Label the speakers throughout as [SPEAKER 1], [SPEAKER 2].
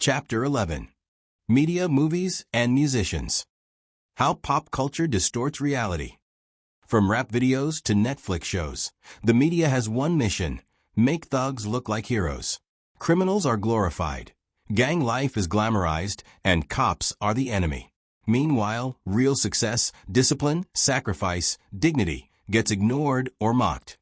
[SPEAKER 1] Chapter 11. Media, Movies, and Musicians. How Pop Culture Distorts Reality. From rap videos to Netflix shows, the media has one mission: make thugs look like heroes. Criminals are glorified, gang life is glamorized, and cops are the enemy. Meanwhile, real success, discipline, sacrifice, dignity gets ignored or mocked.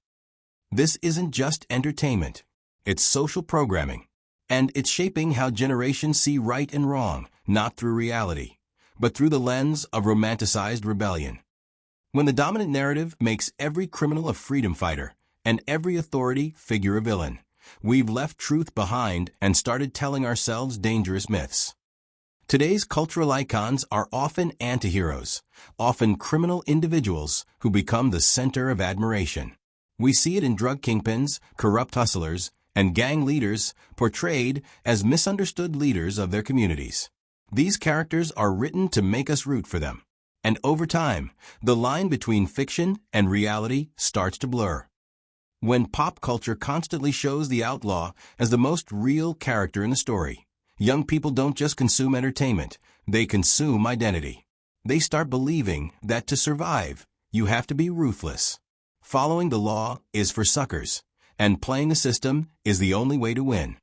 [SPEAKER 1] This isn't just entertainment. It's social programming. And it's shaping how generations see right and wrong, not through reality, but through the lens of romanticized rebellion. When the dominant narrative makes every criminal a freedom fighter and every authority figure a villain, we've left truth behind and started telling ourselves dangerous myths. Today's cultural icons are often antiheroes, often criminal individuals who become the center of admiration. We see it in drug kingpins, corrupt hustlers, and gang leaders portrayed as misunderstood leaders of their communities. These characters are written to make us root for them. And over time, the line between fiction and reality starts to blur. When pop culture constantly shows the outlaw as the most real character in the story, young people don't just consume entertainment, they consume identity. They start believing that to survive, you have to be ruthless. Following the law is for suckers, and playing the system is the only way to win.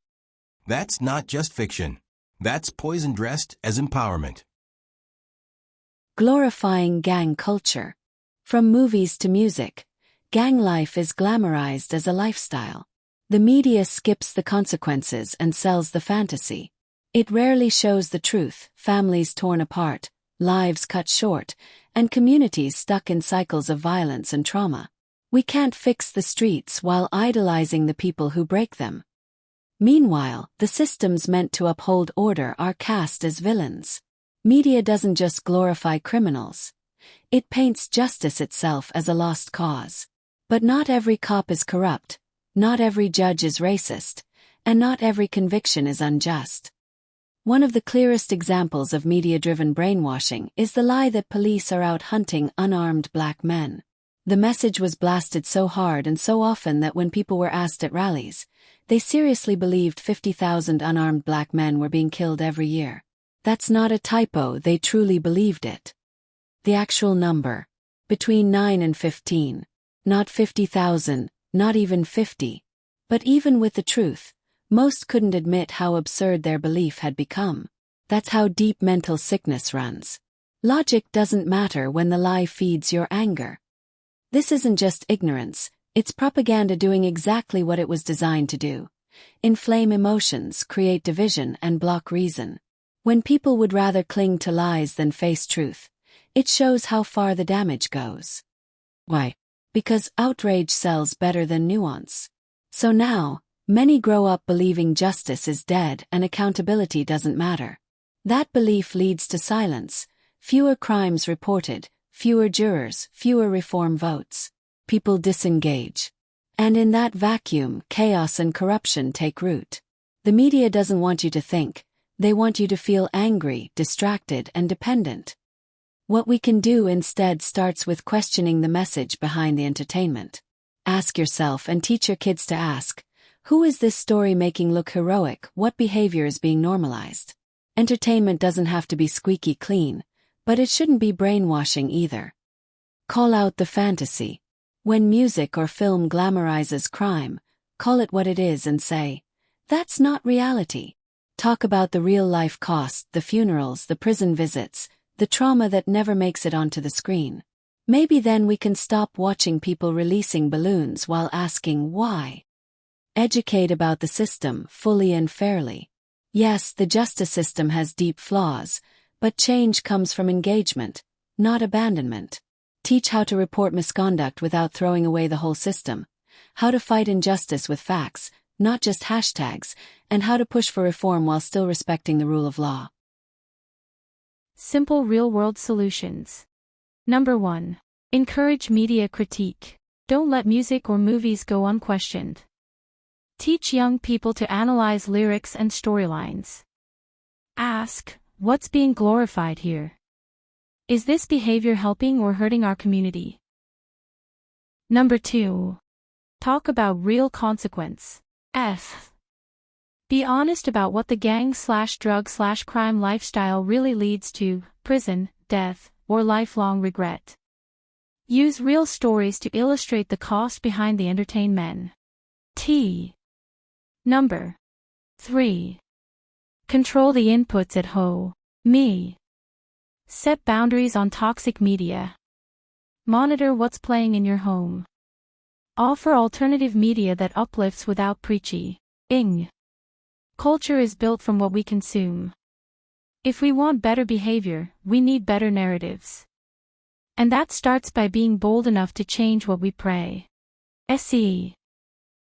[SPEAKER 1] That's not just fiction. That's poison dressed as empowerment.
[SPEAKER 2] Glorifying gang culture. From movies to music, gang life is glamorized as a lifestyle. The media skips the consequences and sells the fantasy. It rarely shows the truth: families torn apart, lives cut short, and communities stuck in cycles of violence and trauma. We can't fix the streets while idolizing the people who break them. Meanwhile, the systems meant to uphold order are cast as villains. Media doesn't just glorify criminals. It paints justice itself as a lost cause. But not every cop is corrupt, not every judge is racist, and not every conviction is unjust. One of the clearest examples of media-driven brainwashing is the lie that police are out hunting unarmed black men. The message was blasted so hard and so often that when people were asked at rallies, they seriously believed 50,000 unarmed black men were being killed every year. That's not a typo, they truly believed it. The actual number: between 9 and 15. Not 50,000, not even 50. But even with the truth, most couldn't admit how absurd their belief had become. That's how deep mental sickness runs. Logic doesn't matter when the lie feeds your anger. This isn't just ignorance, it's propaganda doing exactly what it was designed to do: inflame emotions, create division, and block reason. When people would rather cling to lies than face truth, it shows how far the damage goes. Why? Because outrage sells better than nuance. So now, many grow up believing justice is dead and accountability doesn't matter. That belief leads to silence: fewer crimes reported, fewer jurors, fewer reform votes. People disengage. And in that vacuum, chaos and corruption take root. The media doesn't want you to think. They want you to feel angry, distracted, and dependent. What we can do instead starts with questioning the message behind the entertainment. Ask yourself, and teach your kids to ask, who is this story making look heroic? What behavior is being normalized? Entertainment doesn't have to be squeaky clean, but it shouldn't be brainwashing either. Call out the fantasy. When music or film glamorizes crime, call it what it is and say, that's not reality. Talk about the real-life cost, the funerals, the prison visits, the trauma that never makes it onto the screen. Maybe then we can stop watching people releasing balloons while asking why. Educate about the system fully and fairly. Yes, the justice system has deep flaws, but change comes from engagement, not abandonment. Teach how to report misconduct without throwing away the whole system, how to fight injustice with facts, not just hashtags, and how to push for reform while still respecting the rule of law.
[SPEAKER 3] Simple real-world solutions. Number 1. Encourage media critique. Don't let music or movies go unquestioned. Teach young people to analyze lyrics and storylines. Ask, what's being glorified here? Is this behavior helping or hurting our community? Number 2. Talk about real consequence. Be honest about what the gang/drug/crime lifestyle really leads to: prison, death, or lifelong regret. Use real stories to illustrate the cost behind the entertainment. Number 3. Control the inputs at home. Set boundaries on toxic media. Monitor what's playing in your home. Offer alternative media that uplifts without preaching. Culture is built from what we consume. If we want better behavior, we need better narratives. And that starts by being bold enough to change what we pray.